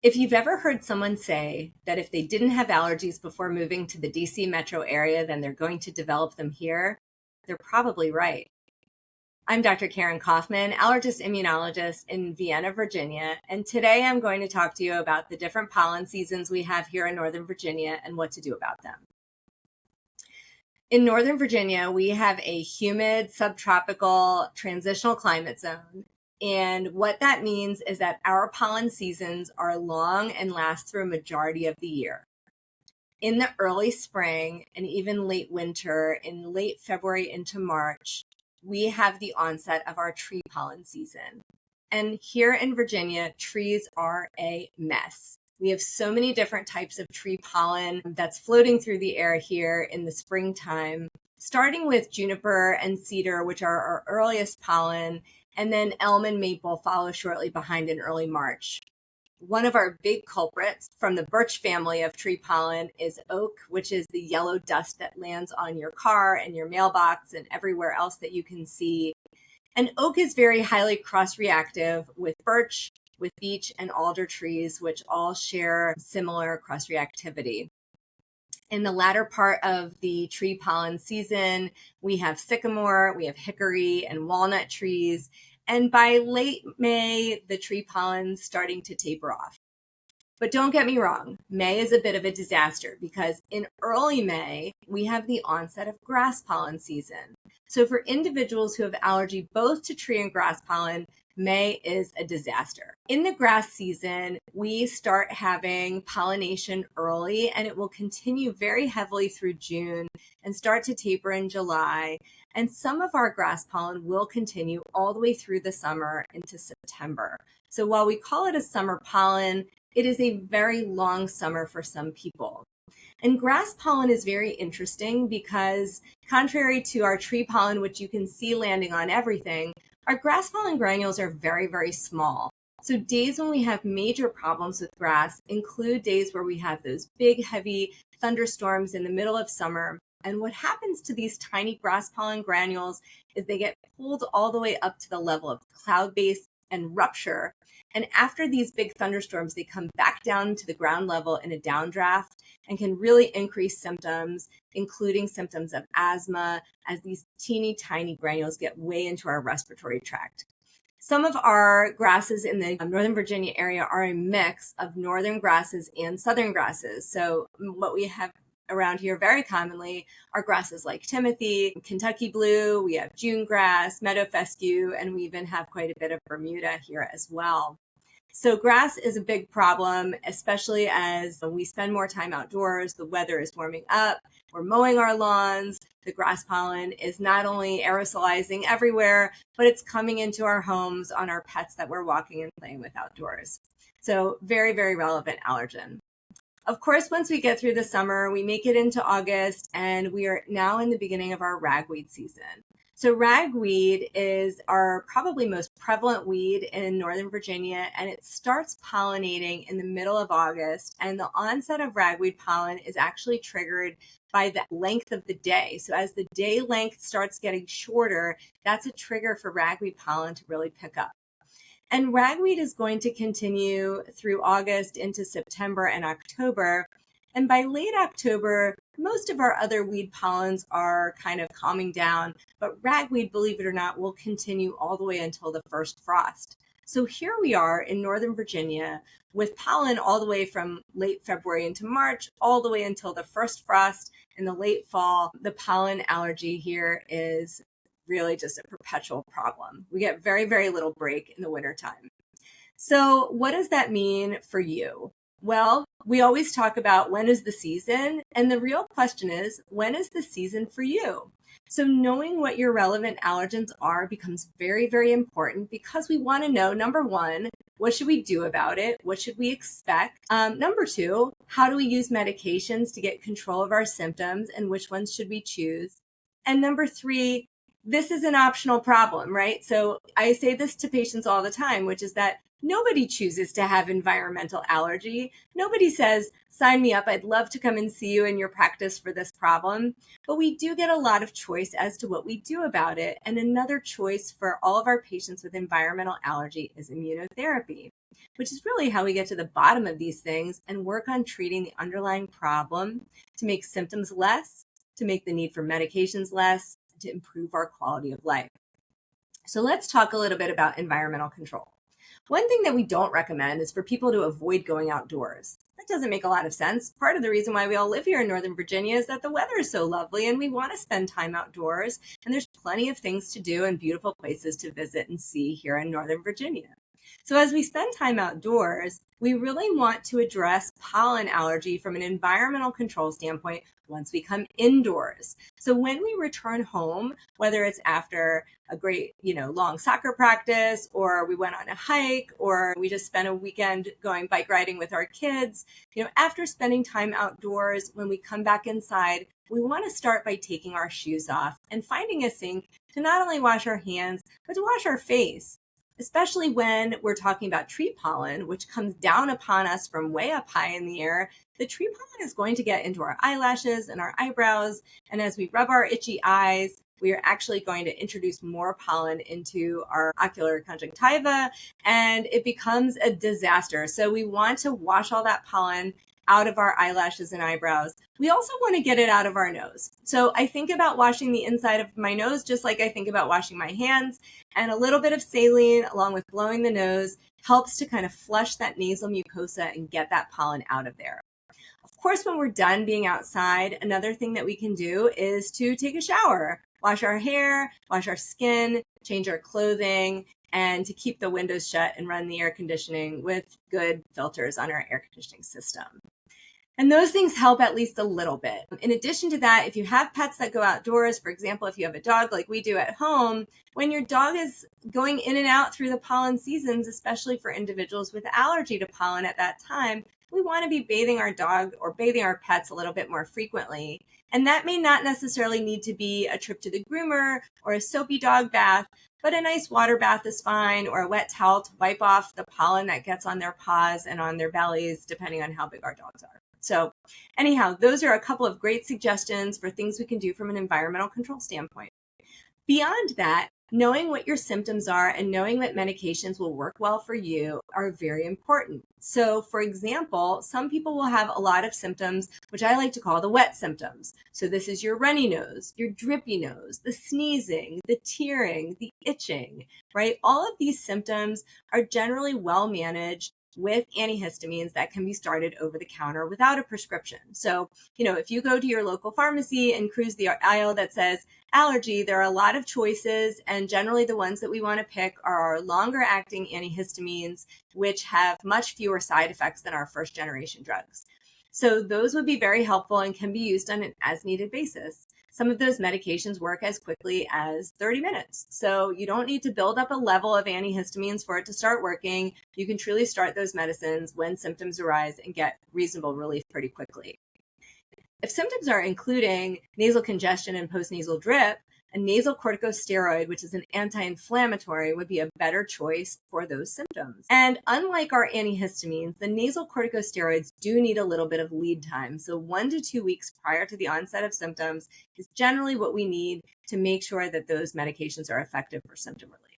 If you've ever heard someone say that if they didn't have allergies before moving to the DC metro area, then they're going to develop them here, they're probably right. I'm Dr. Karen Kaufman, allergist immunologist in Vienna, Virginia, and today I'm going to talk to you about the different pollen seasons we have here in Northern Virginia and what to do about them. In Northern Virginia, we have a humid subtropical transitional climate zone. And what that means is that our pollen seasons are long and last through a majority of the year. In the early spring and even late winter, in late February into March, we have the onset of our tree pollen season. And here in Virginia, trees are a mess. We have so many different types of tree pollen that's floating through the air here in the springtime, starting with juniper and cedar, which are our earliest pollen, and then elm and maple follow shortly behind in early March. One of our big culprits from the birch family of tree pollen is oak, which is the yellow dust that lands on your car and your mailbox and everywhere else that you can see. And oak is very highly cross-reactive with birch, with beech and alder trees, which all share similar cross-reactivity. In the latter part of the tree pollen season, we have sycamore, we have hickory and walnut trees, and by late May, the tree pollen's starting to taper off. But don't get me wrong, May is a bit of a disaster because in early May, we have the onset of grass pollen season. So for individuals who have allergy both to tree and grass pollen, May is a disaster. In the grass season, we start having pollination early and it will continue very heavily through June and start to taper in July. And some of our grass pollen will continue all the way through the summer into September. So while we call it a summer pollen, it is a very long summer for some people. And grass pollen is very interesting because contrary to our tree pollen, which you can see landing on everything, our grass pollen granules are very, very small. So days when we have major problems with grass include days where we have those big, heavy thunderstorms in the middle of summer. And what happens to these tiny grass pollen granules is they get pulled all the way up to the level of cloud base and rupture. And after these big thunderstorms, they come back down to the ground level in a downdraft and can really increase symptoms, including symptoms of asthma, as these teeny tiny granules get way into our respiratory tract. Some of our grasses in the Northern Virginia area are a mix of northern grasses and southern grasses. So what we have around here very commonly are grasses like Timothy, Kentucky blue, we have June grass, meadow fescue, and we even have quite a bit of Bermuda here as well. So grass is a big problem, especially as we spend more time outdoors, the weather is warming up, we're mowing our lawns, the grass pollen is not only aerosolizing everywhere, but it's coming into our homes on our pets that we're walking and playing with outdoors. So very, very relevant allergen. Of course, once we get through the summer, we make it into August and we are now in the beginning of our ragweed season. So ragweed is our probably most prevalent weed in Northern Virginia, and it starts pollinating in the middle of August. And the onset of ragweed pollen is actually triggered by the length of the day. So as the day length starts getting shorter, that's a trigger for ragweed pollen to really pick up. And ragweed is going to continue through August into September and October. And by late October, most of our other weed pollens are kind of calming down, but ragweed, believe it or not, will continue all the way until the first frost. So here we are in Northern Virginia with pollen all the way from late February into March, all the way until the first frost in the late fall. The pollen allergy here is really just a perpetual problem. We get very, very little break in the wintertime. So what does that mean for you? Well, we always talk about when is the season, and the real question is, when is the season for you? So knowing what your relevant allergens are becomes very, very important because we want to know, number one, what should we do about it? What should we expect? Number two, how do we use medications to get control of our symptoms and which ones should we choose? And number three, this is an optional problem, right? So I say this to patients all the time, which is that nobody chooses to have environmental allergy. Nobody says, sign me up. I'd love to come and see you in your practice for this problem. But we do get a lot of choice as to what we do about it. And another choice for all of our patients with environmental allergy is immunotherapy. which is really how we get to the bottom of these things and work on treating the underlying problem to make symptoms less, to make the need for medications less, and to improve our quality of life. So let's talk a little bit about environmental control. One thing that we don't recommend is for people to avoid going outdoors. That doesn't make a lot of sense. Part of the reason why we all live here in Northern Virginia is that the weather is so lovely and we want to spend time outdoors. And there's plenty of things to do and beautiful places to visit and see here in Northern Virginia. So as we spend time outdoors, we really want to address pollen allergy from an environmental control standpoint once we come indoors. So when we return home, whether it's after a great, long soccer practice, or we went on a hike, or we just spent a weekend going bike riding with our kids, after spending time outdoors, when we come back inside, we want to start by taking our shoes off and finding a sink to not only wash our hands, but to wash our face. Especially when we're talking about tree pollen, which comes down upon us from way up high in the air. The tree pollen is going to get into our eyelashes and our eyebrows. And as we rub our itchy eyes, we are actually going to introduce more pollen into our ocular conjunctiva, and it becomes a disaster. So we want to wash all that pollen out of our eyelashes and eyebrows. We also want to get it out of our nose. So I think about washing the inside of my nose just like I think about washing my hands, and a little bit of saline along with blowing the nose helps to kind of flush that nasal mucosa and get that pollen out of there. Of course, when we're done being outside, another thing that we can do is to take a shower, wash our hair, wash our skin, change our clothing, and to keep the windows shut and run the air conditioning with good filters on our air conditioning system. And those things help at least a little bit. In addition to that, if you have pets that go outdoors, for example, if you have a dog like we do at home, when your dog is going in and out through the pollen seasons, especially for individuals with allergy to pollen at that time, we want to be bathing our dog or bathing our pets a little bit more frequently. And that may not necessarily need to be a trip to the groomer or a soapy dog bath, but a nice water bath is fine, or a wet towel to wipe off the pollen that gets on their paws and on their bellies, depending on how big our dogs are. So anyhow, those are a couple of great suggestions for things we can do from an environmental control standpoint. Beyond that, knowing what your symptoms are and knowing what medications will work well for you are very important. So for example, some people will have a lot of symptoms, which I like to call the wet symptoms. So this is your runny nose, your drippy nose, the sneezing, the tearing, the itching, right? All of these symptoms are generally well managed with antihistamines that can be started over the counter without a prescription. So, if you go to your local pharmacy and cruise the aisle that says allergy, there are a lot of choices, and generally the ones that we want to pick are our longer acting antihistamines, which have much fewer side effects than our first generation drugs. So those would be very helpful and can be used on an as needed basis. Some of those medications work as quickly as 30 minutes. So you don't need to build up a level of antihistamines for it to start working. You can truly start those medicines when symptoms arise and get reasonable relief pretty quickly. If symptoms are including nasal congestion and postnasal drip, a nasal corticosteroid, which is an anti-inflammatory, would be a better choice for those symptoms. And unlike our antihistamines, the nasal corticosteroids do need a little bit of lead time. So 1 to 2 weeks prior to the onset of symptoms is generally what we need to make sure that those medications are effective for symptom relief.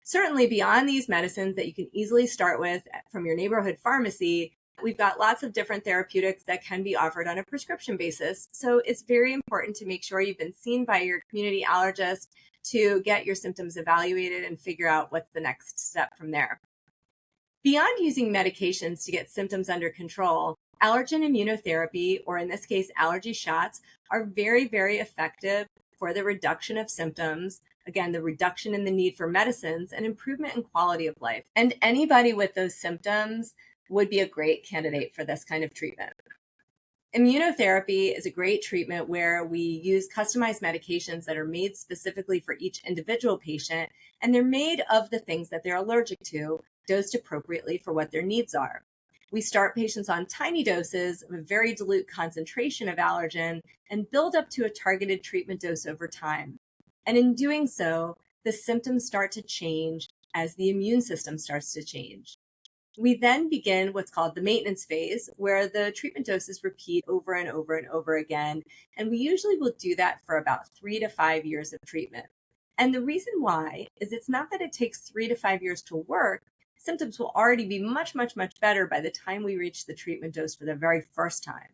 Certainly beyond these medicines that you can easily start with from your neighborhood pharmacy, we've got lots of different therapeutics that can be offered on a prescription basis. So it's very important to make sure you've been seen by your community allergist to get your symptoms evaluated and figure out what's the next step from there. Beyond using medications to get symptoms under control, allergen immunotherapy, or in this case, allergy shots, are very, very effective for the reduction of symptoms, again, the reduction in the need for medicines, and improvement in quality of life. And anybody with those symptoms would be a great candidate for this kind of treatment. Immunotherapy is a great treatment where we use customized medications that are made specifically for each individual patient, and they're made of the things that they're allergic to, dosed appropriately for what their needs are. We start patients on tiny doses of a very dilute concentration of allergen and build up to a targeted treatment dose over time. And in doing so, the symptoms start to change as the immune system starts to change. We then begin what's called the maintenance phase, where the treatment doses repeat over and over and over again. And we usually will do that for about 3 to 5 years of treatment. And the reason why is it's not that it takes 3 to 5 years to work, symptoms will already be much, much, much better by the time we reach the treatment dose for the very first time.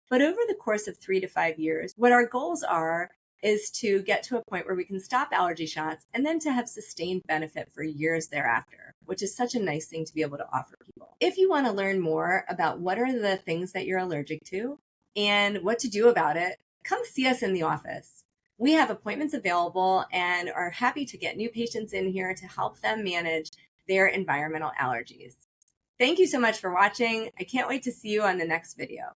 But over the course of 3 to 5 years, what our goals are is to get to a point where we can stop allergy shots and then to have sustained benefit for years thereafter, which is such a nice thing to be able to offer people. If you want to learn more about what are the things that you're allergic to and what to do about it, come see us in the office. We have appointments available and are happy to get new patients in here to help them manage their environmental allergies. Thank you so much for watching. I can't wait to see you on the next video.